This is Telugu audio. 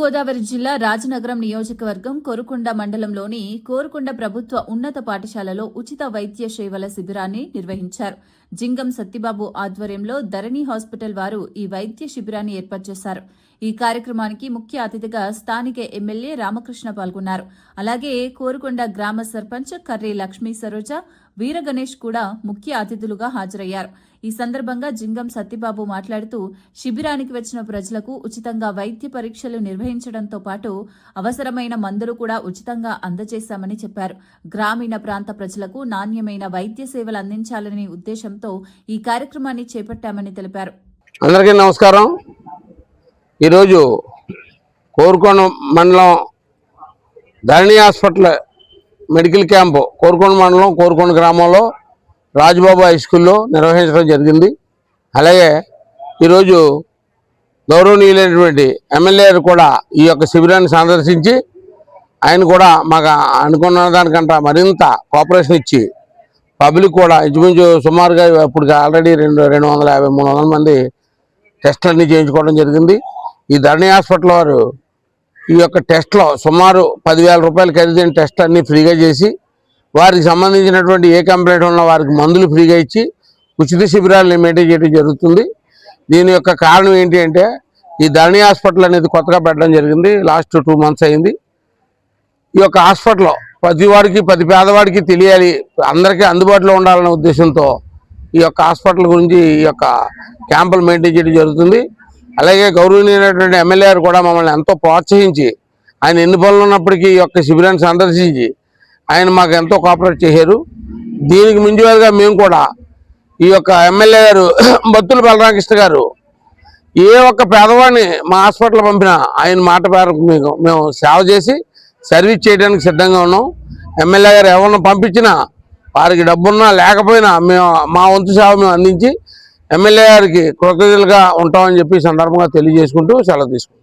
తూర్పుగోదావరి జిల్లా రాజనగరం నియోజకవర్గం కోరుకొండ మండలంలోని కోరుకొండ ప్రభుత్వ ఉన్నత పాఠశాలలో ఉచిత వైద్య సేవల శిబిరాన్ని నిర్వహించారు. జింగం సత్తిబాబు ఆధ్వర్యంలో ధరణి హాస్పిటల్ వారు ఈ వైద్య శిబిరాన్ని ఏర్పాటు చేశారు. ఈ కార్యక్రమానికి ముఖ్య అతిథిగా స్థానిక ఎమ్మెల్యే రామకృష్ణ పాల్గొన్నారు. అలాగే కోరుకొండ గ్రామ సర్పంచ్ కర్రీ లక్ష్మీ సరోజ, వీర గణేష్ కూడా ముఖ్య అతిథులుగా హాజరయ్యారు. ఈ సందర్భంగా జింగం సత్తిబాబు మాట్లాడుతూ శిబిరానికి వచ్చిన ప్రజలకు ఉచితంగా వైద్య పరీక్షలు నిర్వహించడంతో పాటు అవసరమైన మందులు కూడా ఉచితంగా అందజేశామని చెప్పారు. గ్రామీణ ప్రాంత ప్రజలకు నాణ్యమైన వైద్య సేవలు అందించాలనే ఉద్దేశంతో ఈ కార్యక్రమాన్ని చేపట్టామని తెలిపారు. అందరికీ నమస్కారం. ఈరోజు కోరుకొండ మండలం ధరణి హాస్పిటల్ మెడికల్ క్యాంపు కోరుకొండ మండలం కోరుకొండ గ్రామంలో రాజబాబు హై స్కూల్లో నిర్వహించడం జరిగింది. అలాగే ఈరోజు గౌరవనీయులైనటువంటి ఎమ్మెల్యే కూడా ఈ యొక్క శిబిరాన్ని సందర్శించి ఆయన కూడా మాకు అనుకున్న దానికంటే మరింత కోఆపరేషన్ ఇచ్చి పబ్లిక్ కూడా ఇంచుమించు సుమారుగా ఇప్పుడు ఆల్రెడీ 250-300 మంది టెస్టులన్నీ చేయించుకోవడం జరిగింది. ఈ ధరణి హాస్పిటల్ వారు ఈ యొక్క టెస్ట్లో సుమారు 10,000 రూపాయలు ఖరీదైన టెస్ట్ అన్నీ ఫ్రీగా చేసి వారికి సంబంధించినటువంటి ఏ కంప్లైంట్ ఉన్న వారికి మందులు ఫ్రీగా ఇచ్చి ఉచిత శిబిరాలను మెయింటైన్ చేయడం జరుగుతుంది. దీని యొక్క కారణం ఏంటి అంటే ఈ ధరణి హాస్పిటల్ అనేది కొత్తగా పెట్టడం జరిగింది. లాస్ట్ 2 months అయింది. ఈ యొక్క హాస్పిటల్ ప్రతి పేదవాడికి తెలియాలి, అందరికీ అందుబాటులో ఉండాలనే ఉద్దేశంతో ఈ యొక్క హాస్పిటల్ గురించి ఈ యొక్క క్యాంపులు మెయింటైన్ చేయడం జరుగుతుంది. అలాగే గౌరవనీయమైనటువంటి ఎమ్మెల్యే గారు కూడా మమ్మల్ని ఎంతో ప్రోత్సహించి ఆయన ఎన్ని పనులు ఉన్నప్పటికీ ఈ యొక్క శిబిరాన్ని సందర్శించి ఆయన మాకు ఎంతో కోఆపరేట్ చేశారు. దీనికి మించిగా మేము కూడా ఈ యొక్క ఎమ్మెల్యే గారు బత్తుల బలరామకృష్ణ గారు ఏ ఒక్క పేదవాడిని మా హాస్పిటల్ పంపినా ఆయన మాట మేరకు మేము సేవ చేసి సర్వీస్ చేయడానికి సిద్ధంగా ఉన్నాం. ఎమ్మెల్యే గారు ఎవరిని పంపించినా వారికి డబ్బున్నా లేకపోయినా మేము మా వంతు సేవ మేము అందించి ఎమ్మెల్యే గారికి కృతజ్ఞతలుగా ఉంటామని చెప్పి సందర్భంగా తెలియజేసుకుంటూ సెలవు తీసుకుంటాం.